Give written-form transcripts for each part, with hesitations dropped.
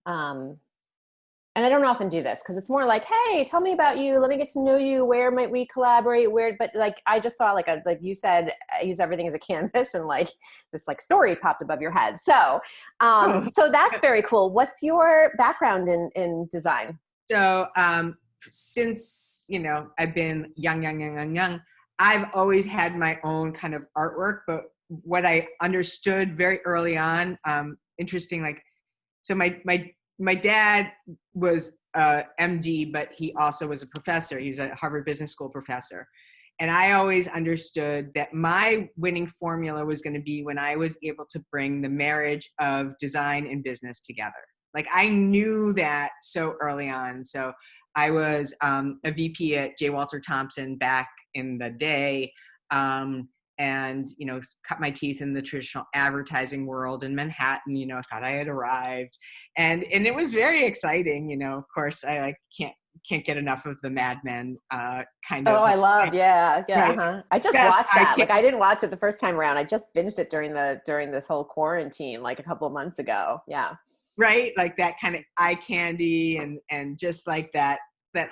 Um, and I don't often do this because it's more like, hey, tell me about you. Let me get to know you. Where might we collaborate? Where, but like, I just saw like you said, I use everything as a canvas, and like this like story popped above your head. So that's very cool. What's your background in design? So since, I've been young, I've always had my own kind of artwork. But what I understood very early on, interesting, like, so my dad was MD, but he also was a professor. He's a Harvard Business School professor. And I always understood that my winning formula was going to be when I was able to bring the marriage of design and business together. Like, I knew that so early on. So I was a VP at J. Walter Thompson back in the day. And, cut my teeth in the traditional advertising world in Manhattan, thought I had arrived. And it was very exciting. Of course, I like can't get enough of the Mad Men kind Oh, of. I loved, yeah, yeah. Right. Uh-huh. I just Best watched eye that. Like, candy, I didn't watch it the first time around. I just binged it during this whole quarantine, like a couple of months ago. Yeah. right? Like that kind of eye candy and just like that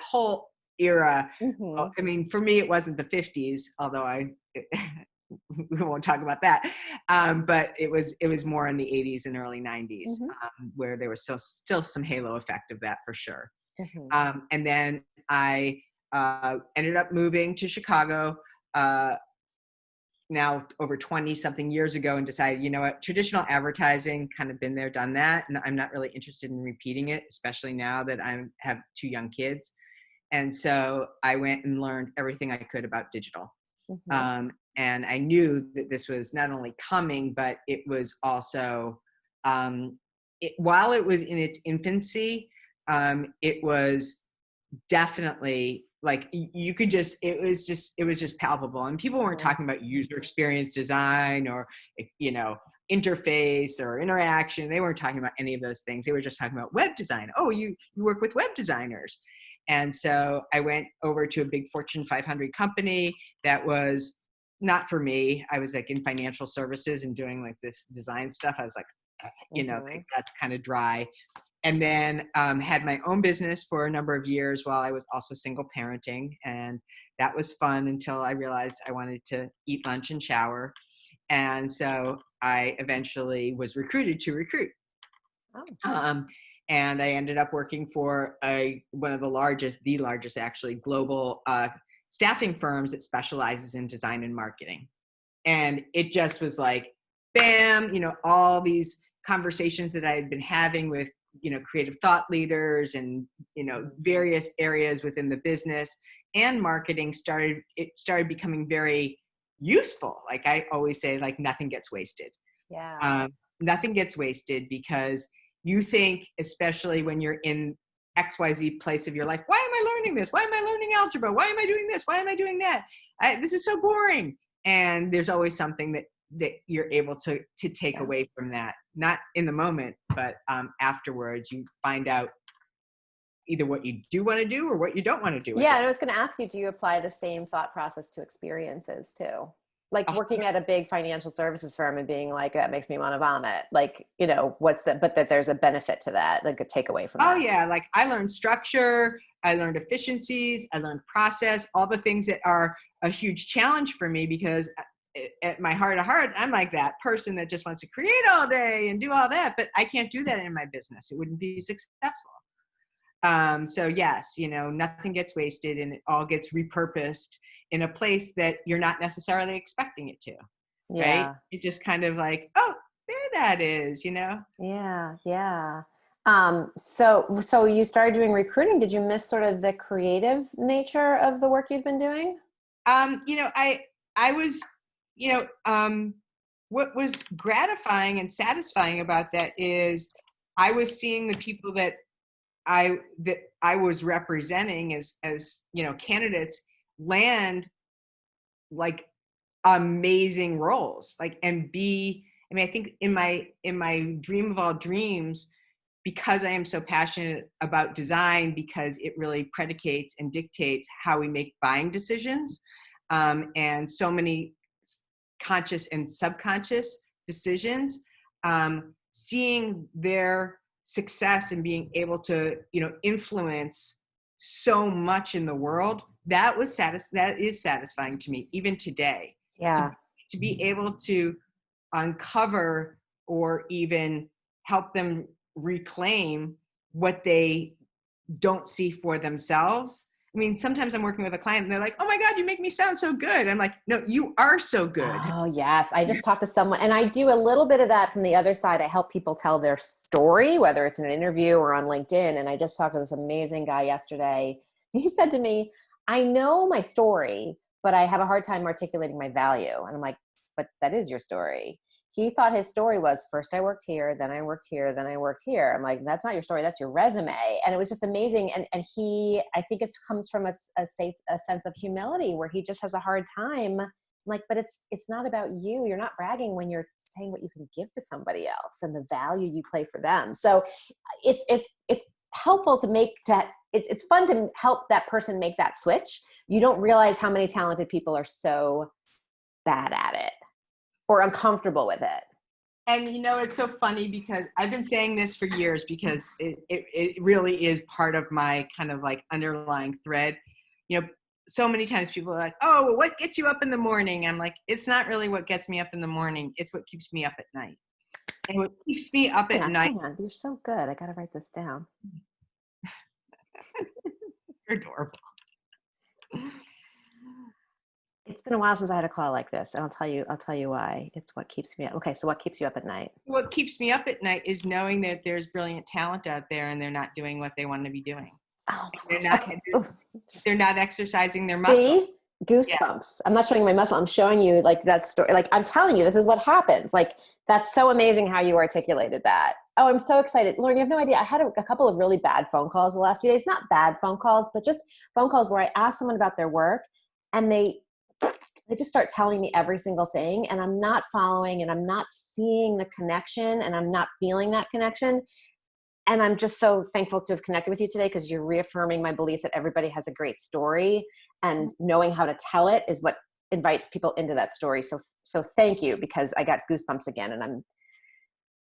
whole era. Hmm. I mean, for me, it wasn't the 50s, although we won't talk about that. But it was more in the 80s and early 90s, Hmm. where there was still some halo effect of that for sure. Hmm. And then I ended up moving to Chicago now over 20 something years ago, and decided, what, traditional advertising, kind of been there, done that. And I'm not really interested in repeating it, especially now that I have two young kids. And so I went and learned everything I could about digital. Hmm. And I knew that this was not only coming, but it was also, while it was in its infancy, it was definitely like you could just it was just palpable, and people weren't Hmm. talking about user experience design or you know interface or interaction. They weren't talking about any of those things. They were just talking about web design. Oh, you work with web designers. And so I went over to a big Fortune 500 company that was not for me. I was like in financial services and doing like this design stuff. I was like, Hmm. that's kind of dry. And then had my own business for a number of years while I was also single parenting. And that was fun until I realized I wanted to eat lunch and shower. And so I eventually was recruited to recruit. Oh. Um, and I ended up working for one of the largest actually, global staffing firms that specializes in design and marketing. And it just was like, bam, all these conversations that I had been having with, creative thought leaders and, various areas within the business and marketing started becoming very useful. Like I always say, like nothing gets wasted. Yeah. Um, Nothing gets wasted because you think, especially when you're in XYZ place of your life, why am I learning this? Why am I learning algebra? Why am I doing this? Why am I doing that? This is so boring. And there's always something that you're able to take Yeah. away from that, not in the moment, but afterwards you find out either what you do want to do or what you don't want to do with Yeah, it. and I was going to ask you, do you apply the same thought process to experiences too? Like Uh, working at a big financial services firm and being like, that makes me want to vomit. Like, but that there's a benefit to that, like a takeaway from oh that. yeah, like I learned structure, I learned efficiencies, I learned process, all the things that are a huge challenge for me because at my heart of heart, I'm like that person that just wants to create all day and do all that, but I can't do that in my business. It wouldn't be successful. So yes, nothing gets wasted and it all gets repurposed in a place that you're not necessarily expecting it to, right? Yeah. It just kind of like, oh, there that is. Yeah. Yeah. So you started doing recruiting. Did you miss sort of the creative nature of the work you'd been doing? I was, what was gratifying and satisfying about that is I was seeing the people that I was representing as candidates land like amazing roles, like and be. I mean, I think in my dream of all dreams, because I am so passionate about design, because it really predicates and dictates how we make buying decisions, and so many conscious and subconscious decisions, seeing their success and being able to, influence so much in the world, that is satisfying to me even today. to, Yeah. to be able to uncover or even help them reclaim what they don't see for themselves. I mean, sometimes I'm working with a client and they're like, "Oh my God, you make me sound so good." I'm like, "No, you are so good." Oh, yes. I just talked to someone, and I do a little bit of that from the other side. I help people tell their story, whether it's in an interview or on LinkedIn. And I just talked to this amazing guy yesterday. He said to me, I know my story, but I have a hard time articulating my value. And I'm like, but that is your story. He thought his story was, first I worked here, then I worked here, then I worked here. I'm like, that's not your story, that's your resume. And it was just amazing. And he, I think it comes from a sense of humility where he just has a hard time. I'm like, but it's not about you. You're not bragging when you're saying what you can give to somebody else and the value you play for them. So it's helpful to make that. It's fun to help that person make that switch. You don't realize how many talented people are so bad at it or uncomfortable with it. And it's so funny because I've been saying this for years because it really is part of my kind of like underlying thread. So many times people are like, "Oh, well, what gets you up in the morning?" I'm like, it's not really what gets me up in the morning. It's what keeps me up at night. And what keeps me up at night. Hang on. You're so good. I got to write this down. You're adorable. It's been a while since I had a call like this, and I'll tell you why. It's what keeps me up. Okay, so what keeps you up at night? What keeps me up at night is knowing that there's brilliant talent out there and they're not doing what they want to be doing. Oh my They're gosh. not Okay. Oof. they're not exercising their muscle. See? Yeah. Goosebumps. I'm not showing my muscle. I'm showing you like that story. Like I'm telling you, this is what happens. Like that's so amazing how you articulated that. Oh, I'm so excited. Lauren, you have no idea. I had a couple of really bad phone calls the last few days. Not bad phone calls, but just phone calls where I asked someone about their work and they just start telling me every single thing and I'm not following and I'm not seeing the connection and I'm not feeling that connection. And I'm just so thankful to have connected with you today because you're reaffirming my belief that everybody has a great story and knowing how to tell it is what invites people into that story. So thank you because I got goosebumps again and I'm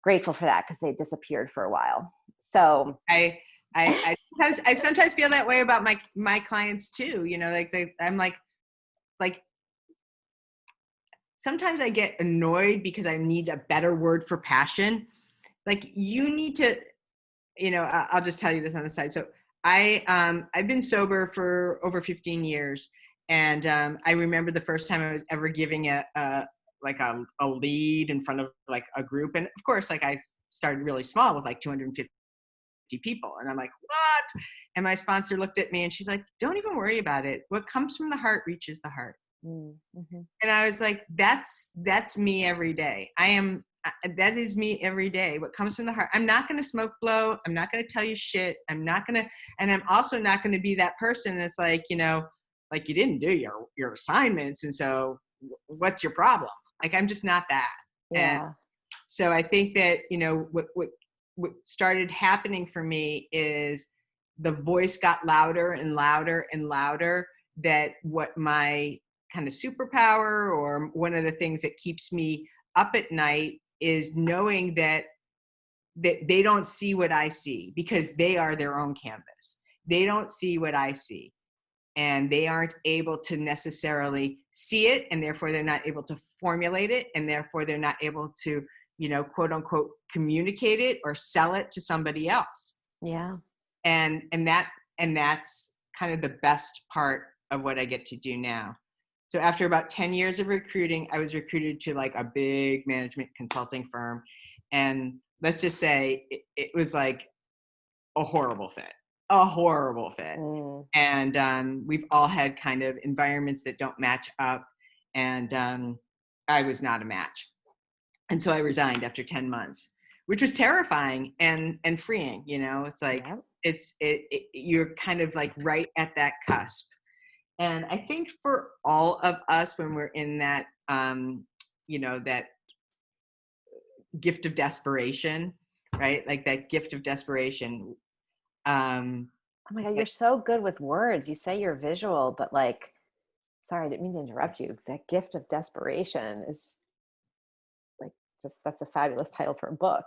grateful for that because they disappeared for a while. So I sometimes feel that way about my clients too. I'm like sometimes I get annoyed because I need a better word for passion. Like you need to, I'll just tell you this on the side. So I've been sober for over 15 years. And I remember the first time I was ever giving a lead in front of like a group. And of course, like I started really small with like 250 people. And I'm like, what? And my sponsor looked at me and she's like, don't even worry about it. What comes from the heart reaches the heart. mm-hmm. And I was like, that's me every day. That is me every day. What comes from the heart. I'm not going to smoke blow. I'm not going to tell you shit. And I'm also not going to be that person that's like, like you didn't do your assignments. And so what's your problem? Like, I'm just not that. Yeah. And so I think that, what started happening for me is the voice got louder and louder and louder, that what my kind of superpower or one of the things that keeps me up at night is knowing that they don't see what I see because they are their own canvas. They don't see what I see and they aren't able to necessarily see it. And therefore they're not able to formulate it. And therefore they're not able to, quote unquote, communicate it or sell it to somebody else. Yeah. And that's kind of the best part of what I get to do now. So after about 10 years of recruiting, I was recruited to like a big management consulting firm. And let's just say it was like a horrible fit. And we've all had kind of environments that don't match up. And I was not a match. And so I resigned after 10 months, which was terrifying and freeing. It's like, you're kind of like right at that cusp. And I think for all of us, when we're in that, that gift of desperation, right? Like that gift of desperation. Oh my God, you're so good with words. You say you're visual, but like, sorry, I didn't mean to interrupt you. That gift of desperation is like, that's a fabulous title for a book.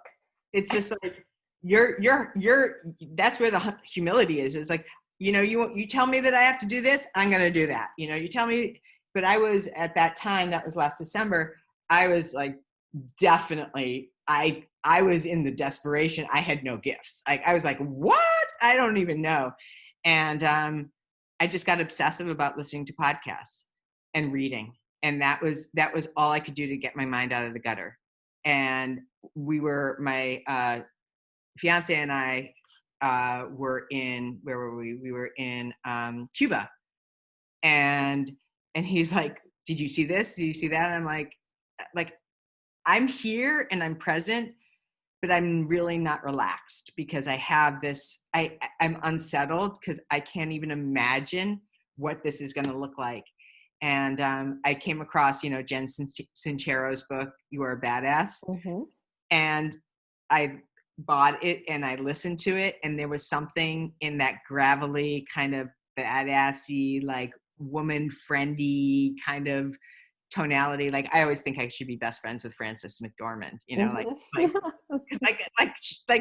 It's just like, that's where the humility is. It's like, you tell me that I have to do this, I'm going to do that. You tell me, but I was at that time, that was last December, I was like, definitely, I was in the desperation. I had no gifts. I was like, what? I don't even know. And I just got obsessive about listening to podcasts and reading. And that was all I could do to get my mind out of the gutter. And my fiance and I were in, where were we? We were in Cuba. And he's like, did you see this? Did you see that? And I'm like, I'm here and I'm present, but I'm really not relaxed because I have this, I'm unsettled because I can't even imagine what this is going to look like. And I came across, Jen Sincero's book, You Are a Badass. Mm-hmm. And I bought it and I listened to it. And there was something in that gravelly kind of badassy, like woman friendly kind of tonality. Like I always think I should be best friends with Frances McDormand, like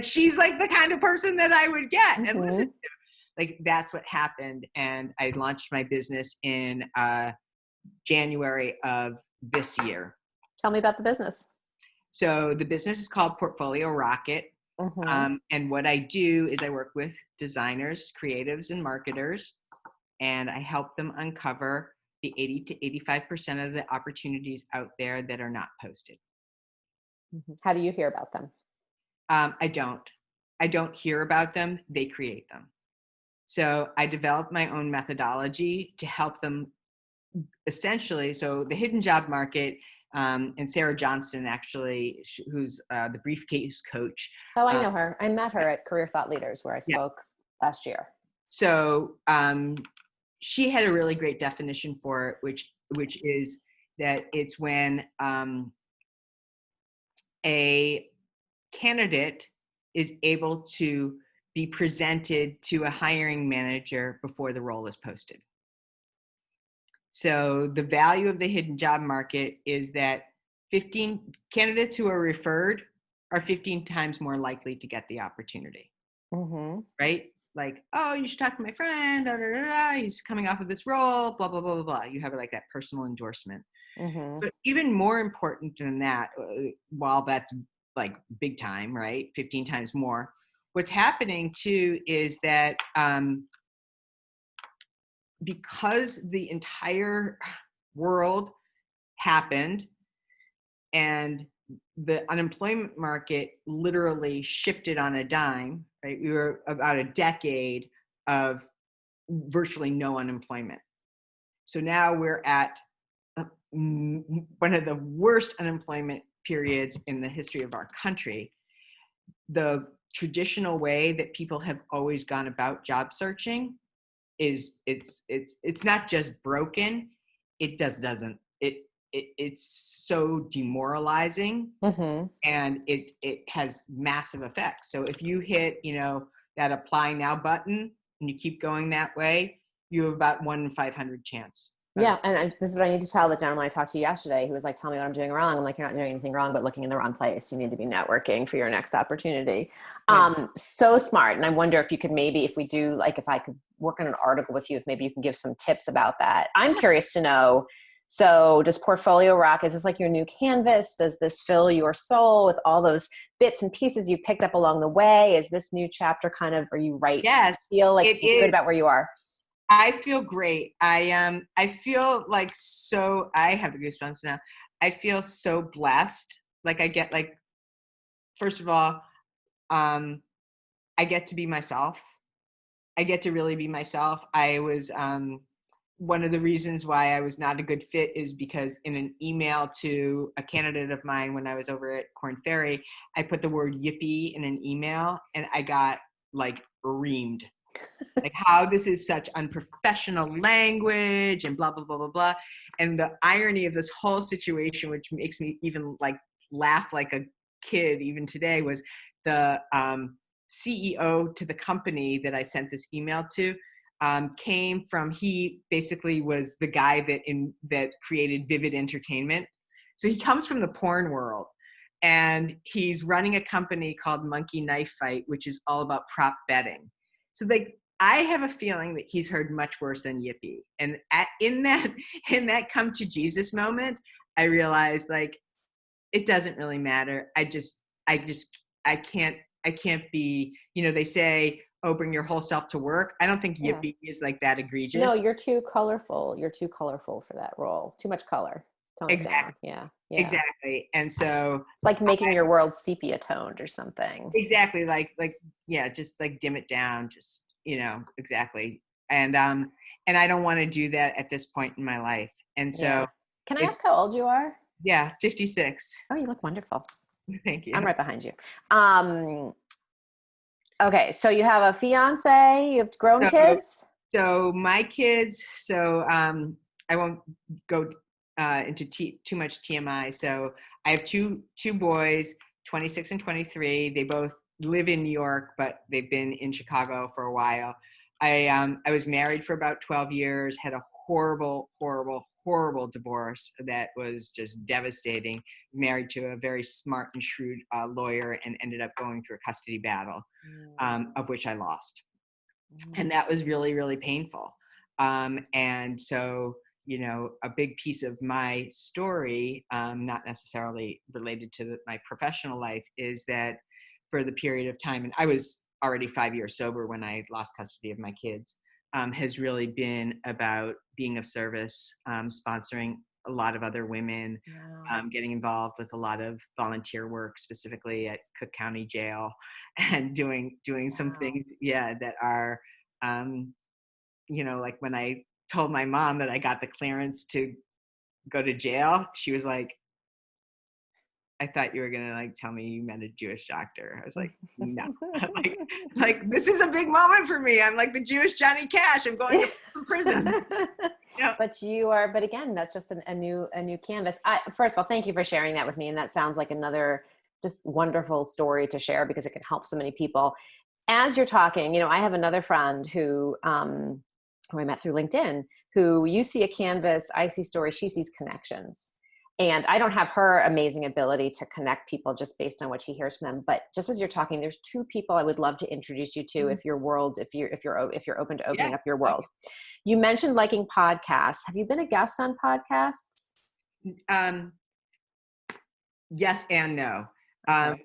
she's like the kind of person that I would get and listen to. Like that's what happened. And I launched my business in January of this year. Tell me about the business. So the business is called Portfolio Rocket. And what I do is I work with designers, creatives, and marketers, and I help them uncover the 80 to 85% of the opportunities out there that are not posted. How do you hear about them? I don't hear about them. They create them. So I developed my own methodology to help them essentially. So the hidden job market, and Sarah Johnston, actually, who's the briefcase coach. Oh, I know her. I met her at Career Thought Leaders where I spoke last year. So she had a really great definition for it, which is that it's when a candidate is able to be presented to a hiring manager before the role is posted. So the value of the hidden job market is that 15 candidates who are referred are 15 times more likely to get the opportunity, right? Like, oh, you should talk to my friend, da, da, da, da. He's coming off of this role, blah, blah, blah, blah, blah. You have like that personal endorsement. But even more important than that, while that's like big time, right? 15 times more. What's happening too is that because the entire world happened and the unemployment market literally shifted on a dime, right? We were about a decade of virtually no unemployment. So now we're at one of the worst unemployment periods in the history of our country. The traditional way that people have always gone about job searching is it's not just broken, it's so demoralizing, and it has massive effects. So if you hit that apply now button and you keep going that way, you have about 1 in 500 chance. Yeah, and this is what I need to tell the gentleman I talked to yesterday. He was like, tell me what I'm doing wrong. I'm like, you're not doing anything wrong, but looking in the wrong place. You need to be networking for your next opportunity. So smart. And I wonder if you could maybe, if we do, like, if I could work on an article with you, if maybe you can give some tips about that. I'm curious to know, so does Portfolio Rock, is this like your new canvas? Does this fill your soul with all those bits and pieces you picked up along the way? Is this new chapter kind of, are you right? Yes. Feel like you're good about where you are? I feel great. I feel like, so I have the goosebumps now. I feel so blessed. Like I get like, first of all, I get to be myself. I get to really be myself. I was, one of the reasons why I was not a good fit is because in an email to a candidate of mine when I was over at Korn Ferry, I put the word yippee in an email and I got like reamed. Like how this is such unprofessional language and blah, blah, blah, blah, blah. And the irony of this whole situation, which makes me even like laugh like a kid even today, was the CEO to the company that I sent this email to came from, he basically was the guy that created Vivid Entertainment. So he comes from the porn world. and he's running a company called Monkey Knife Fight, which is all about prop betting. So like, I have a feeling that he's heard much worse than Yippee. And in that come to Jesus moment, I realized like, it doesn't really matter. I can't be, they say, oh, bring your whole self to work. I don't think Yeah. Yippee is like that No, egregious. you're too colorful. You're too colorful for that role. Too much color. Tone it Exactly. down. Yeah. Yeah. Exactly. And so It's like making your world sepia toned or something. exactly yeah, just like dim it down, just, exactly. And I don't want to do that at this point in my life. And so Yeah. Can I it's, ask how old you are? yeah, 56. Oh, you look wonderful. Thank I'm you. right behind you. Um, okay. So you have a fiance, you have grown So, kids? so my kids, I won't go into too much TMI. So I have two boys, 26 and 23. They both live in New York, but they've been in Chicago for a while. I was married for about 12 years, had a horrible, horrible, horrible divorce that was just devastating. Married to a very smart and shrewd lawyer, and ended up going through a custody battle, of which I lost. And that was really, really painful. And so, a big piece of my story, not necessarily related to my professional life, is that for the period of time, and I was already 5 years sober when I lost custody of my kids, has really been about being of service, sponsoring a lot of other women, Wow. getting involved with a lot of volunteer work, specifically at Cook County Jail, and doing some Wow. things, yeah, that are, um, like when I told my mom that I got the clearance to go to jail, she was like, I thought you were gonna like tell me you met a Jewish doctor. I was like, no, like this is a big moment for me. I'm like the Jewish Johnny Cash. I'm going to prison. But again, that's just a new canvas. First of all, thank you for sharing that with me. And that sounds like another just wonderful story to share because it can help so many people. As you're talking, I have another friend who I met through LinkedIn, who you see a canvas, I see stories, she sees connections. And I don't have her amazing ability to connect people just based on what she hears from them. But just as you're talking, there's two people I would love to introduce you to if you're open to Yeah. opening up your world. You mentioned liking podcasts. Have you been a guest on podcasts? Um, yes and no. Okay.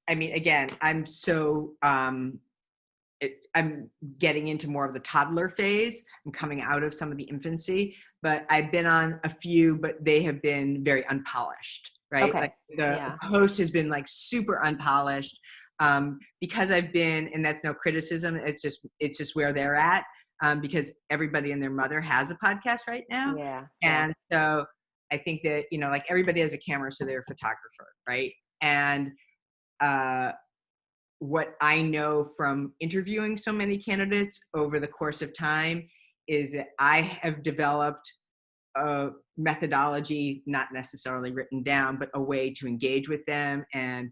I mean, again, I'm getting into more of the toddler phase. I'm coming out of some of the infancy, but I've been on a few, but they have been very unpolished, right? Okay. Like the Yeah. host has been like super unpolished, because I've been, and that's no criticism. It's just where they're at, because everybody and their mother has a podcast right now. Yeah. Yeah. And so I think that, like everybody has a camera, so they're a photographer, right? And, what I know from interviewing so many candidates over the course of time is that I have developed a methodology, not necessarily written down, but a way to engage with them. And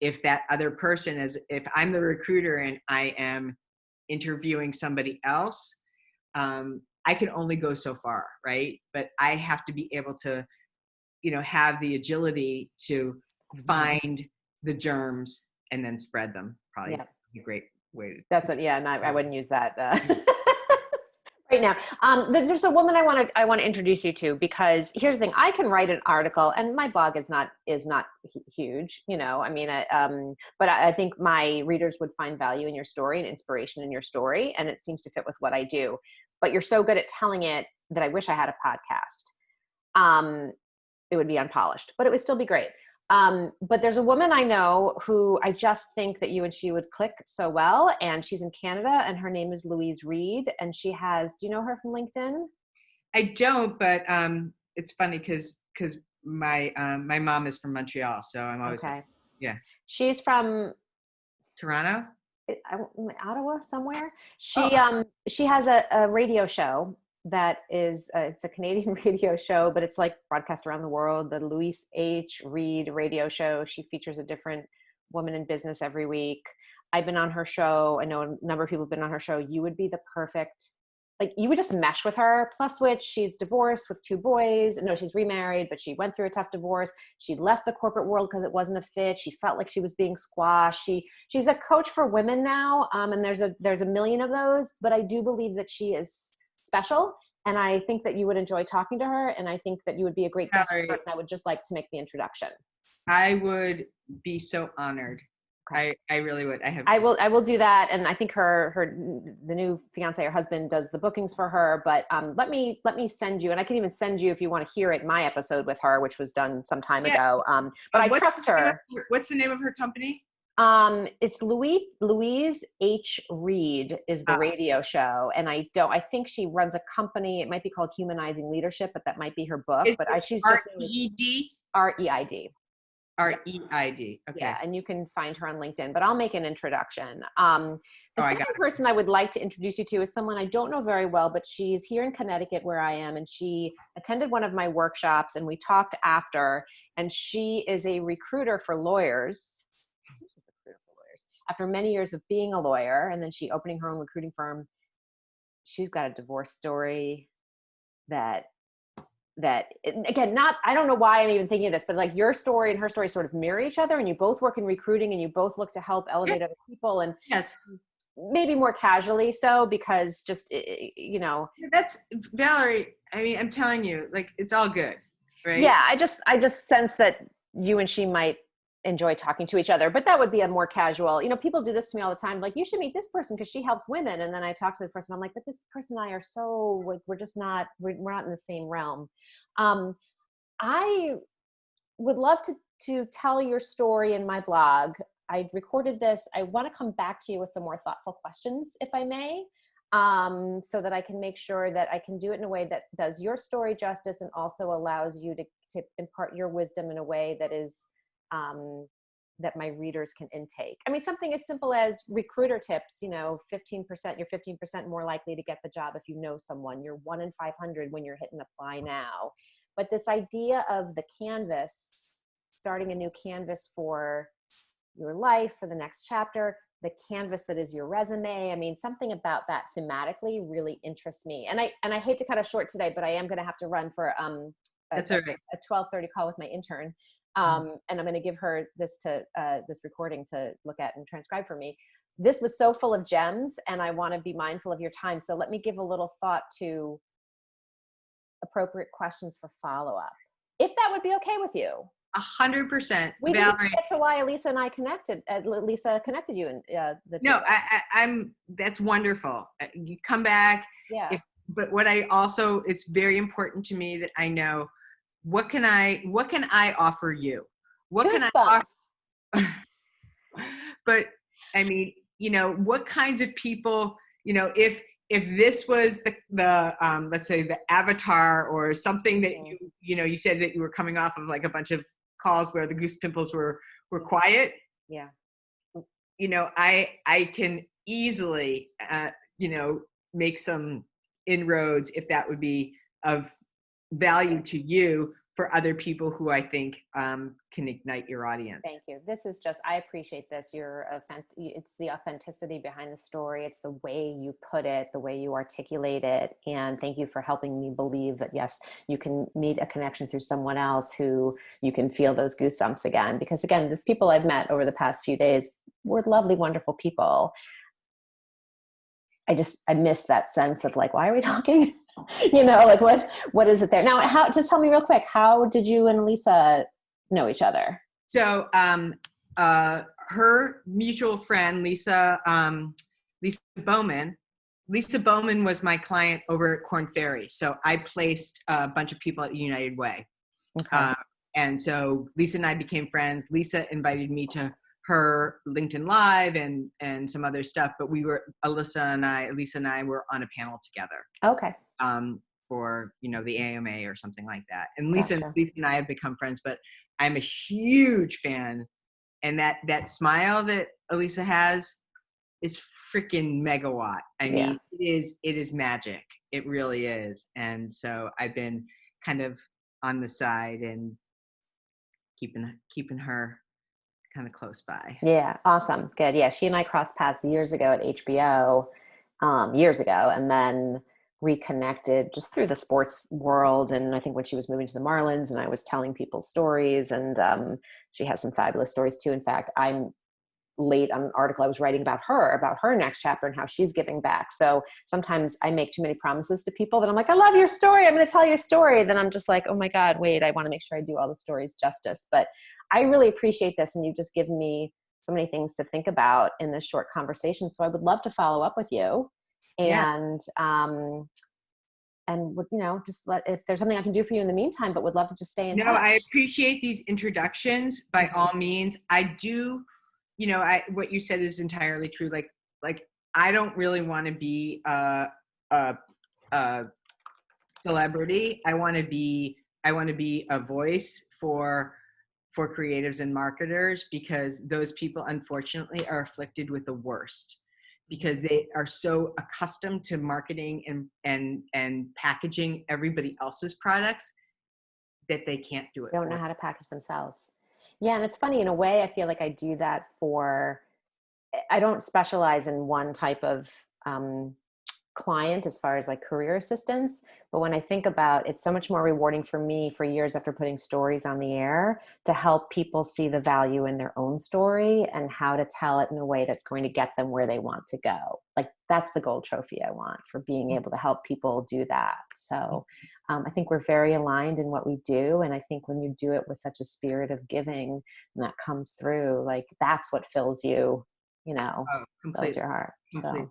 if that other person if I'm the recruiter and I am interviewing somebody else, I can only go so far, right? But I have to be able to, have the agility to Mhm. find the germs and then spread them. Probably Yeah. a great way That's it. Yeah. And I wouldn't use that right now. There's a woman I want to introduce you to, because here's the thing. I can write an article, and my blog is not huge, I mean, but I think my readers would find value in your story and inspiration in your story. And it seems to fit with what I do, but you're so good at telling it that I wish I had a podcast. It would be unpolished, but it would still be great. But there's a woman I know who I just think that you and she would click so well. And she's in Canada, and her name is Louise Reed. And do you know her from LinkedIn? I don't, but it's funny because my mom is from Montreal, so I'm always like, Okay. yeah, She's from Toronto. Ottawa somewhere. Oh, She has a radio show that is, it's a Canadian radio show, but it's like broadcast around the world. The Louise H. Reed radio show. She features a different woman in business every week. I've been on her show. I know a number of people have been on her show. You would be the perfect like you would just mesh with her. Plus which she's divorced with 2 boys. No, she's remarried, but she went through a tough divorce. She left the corporate world because it wasn't a fit. She felt like she was being squashed. She's a coach for women now. And there's a million of those, but I do believe that she is special. And I think that you would enjoy talking to her. And I think that you would be a great guest for her. And I would just like to make the introduction. I would be so honored. Okay. I really would. I will do that. And I think the new fiance or husband does the bookings for her, but let me send you, and I can even send you if you want to hear it, my episode with her, which was done some time ago. But I trust her. What's the name of her company? It's Louise H. Reed is the radio show. And I think she runs a company. It might be called Humanizing Leadership, but that might be her book. She's just REID? REID. REID. Okay. Yeah, and you can find her on LinkedIn, but I'll make an introduction. The second person I would like to introduce you to is someone I don't know very well, but she's here in Connecticut where I am, and she attended one of my workshops, and we talked after, and she is a recruiter for lawyers. After many years of being a lawyer, and then she opening her own recruiting firm. She's got a divorce story that again, I don't know why I'm even thinking of this, but like your story and her story sort of mirror each other, and you both work in recruiting and you both look to help elevate other people, and yes, maybe more casually so, because just, that's Valerie. I mean, I'm telling you, like, it's all good, right? Yeah. I just sense that you and she might enjoy talking to each other, but that would be a more casual, people do this to me all the time. Like, you should meet this person because she helps women. And then I talk to the person, I'm like, but this person and I are so, like, we're not in the same realm. I would love to tell your story in my blog. I recorded this. I want to come back to you with some more thoughtful questions, if I may, so that I can make sure that I can do it in a way that does your story justice and also allows you to impart your wisdom in a way that is that my readers can intake. I mean, something as simple as recruiter tips, 15%, you're 15% more likely to get the job if you know someone. You're 1 in 500 when you're hitting apply now. But this idea of the canvas, starting a new canvas for your life, for the next chapter, the canvas that is your resume. I mean, something about that thematically really interests me. And I hate to cut it short today, but I am going to have to run for That's all right. a 12:30 call with my intern. And I'm going to give her this recording to look at and transcribe for me. This was so full of gems, and I want to be mindful of your time. So let me give a little thought to appropriate questions for follow-up, if that would be okay with you. 100%. We didn't get to why Lisa and I connected. Lisa connected you and the two. No, I'm. That's wonderful. You come back. Yeah. But what I also, it's very important to me that I know what can I offer you? What can I offer? But I mean, what kinds of people, if this was the let's say the avatar or something that you said that you were coming off of like a bunch of calls where the goose pimples were quiet. Yeah. I can easily make some inroads if that would be of value to you for other people who I think can ignite your audience. Thank you. This is just, I appreciate this. It's the authenticity behind the story. It's the way you put it, the way you articulate it. And thank you for helping me believe that, yes, you can meet a connection through someone else who you can feel those goosebumps again. Because again, the people I've met over the past few days were lovely, wonderful people. I miss that sense of like, why are we talking? Like what is it there? Now, just tell me real quick, how did you and Lisa know each other? So, her mutual friend, Lisa Bowman was my client over at Korn Ferry. So I placed a bunch of people at United Way. Okay. And so Lisa and I became friends. Lisa invited me to her LinkedIn Live and some other stuff, but Lisa and I were on a panel together. Okay. For the AMA or something like that. And Lisa Gotcha. and I have become friends, but I'm a huge fan. And that smile that Elisa has is freaking megawatt. I mean, it is magic. It really is. And so I've been kind of on the side and keeping her kind of close by. Yeah. Awesome. Good. Yeah. She and I crossed paths years ago at HBO, years ago. And then reconnected just through the sports world. And I think when she was moving to the Marlins and I was telling people stories, and she has some fabulous stories too. In fact, I'm late on an article I was writing about her next chapter and how she's giving back. So sometimes I make too many promises to people that I'm like, I love your story, I'm going to tell your story. Then I'm just like, oh my God, wait, I want to make sure I do all the stories justice. But I really appreciate this. And you've just given me so many things to think about in this short conversation. So I would love to follow up with you. Yeah. And would, just if there's something I can do for you in the meantime, but would love to just stay in No, touch. I appreciate these introductions by all means. I do, what you said is entirely true. Like I don't really want to be a celebrity. I want to be a voice for creatives and marketers, because those people unfortunately are afflicted with the worst, because they are so accustomed to marketing and packaging everybody else's products that they can't do it. Don't know how to package themselves. Yeah. And it's funny, in a way, I feel like I do that I don't specialize in one type of client as far as like career assistance. But when I think about it's so much more rewarding for me for years after putting stories on the air to help people see the value in their own story and how to tell it in a way that's going to get them where they want to go. Like that's the gold trophy I want, for being able to help people do that. So I think we're very aligned in what we do. And I think when you do it with such a spirit of giving, and that comes through, like that's what fills you, Oh, fills completely. your heart. Completely.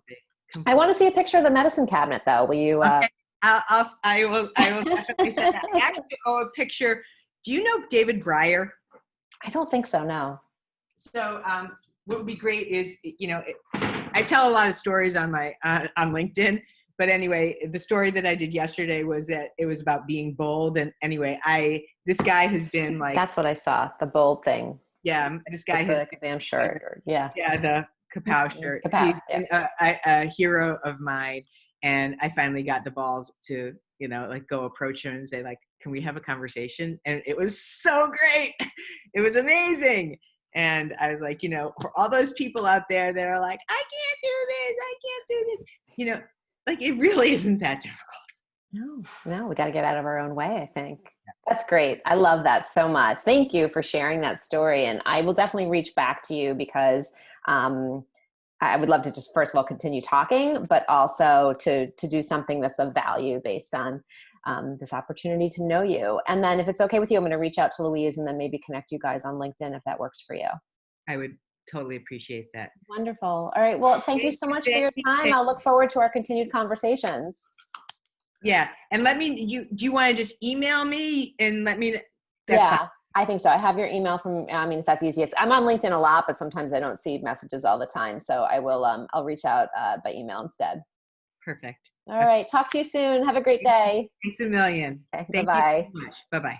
So I want to see a picture of the medicine cabinet though. Will you? Okay. I will definitely send that. I actually owe a picture. Do you know David Breyer? I don't think so. No. So what would be great is, I tell a lot of stories on my on LinkedIn, but anyway, the story that I did yesterday was that it was about being bold. And anyway, this guy has been like, That's what I saw. The bold thing. yeah, this guy With has the exam shirt. Yeah. the kapow shirt. Kapow, He's yeah. been a hero of mine, and I finally got the balls to like go approach him and say like, can we have a conversation? And it was so great. It was amazing. And I was like, for all those people out there that are like, I can't do this, like it really isn't that difficult. No, we got to get out of our own way, I think. That's great. I love that so much. Thank you for sharing that story. And I will definitely reach back to you because I would love to just, first of all, continue talking, but also to do something that's of value based on this opportunity to know you. And then if it's okay with you, I'm going to reach out to Louise and then maybe connect you guys on LinkedIn if that works for you. I would totally appreciate that. Wonderful. All right. Well, thank you so much for your time. I'll look forward to our continued conversations. Yeah. And do you want to just email me and let me, fine. I think so. I have your email if that's easiest. I'm on LinkedIn a lot, but sometimes I don't see messages all the time. So I will, I'll reach out by email instead. Perfect. All right. Talk to you soon. Have a great day. Thanks a million. Okay, Thank bye-bye. you so much. Bye-bye.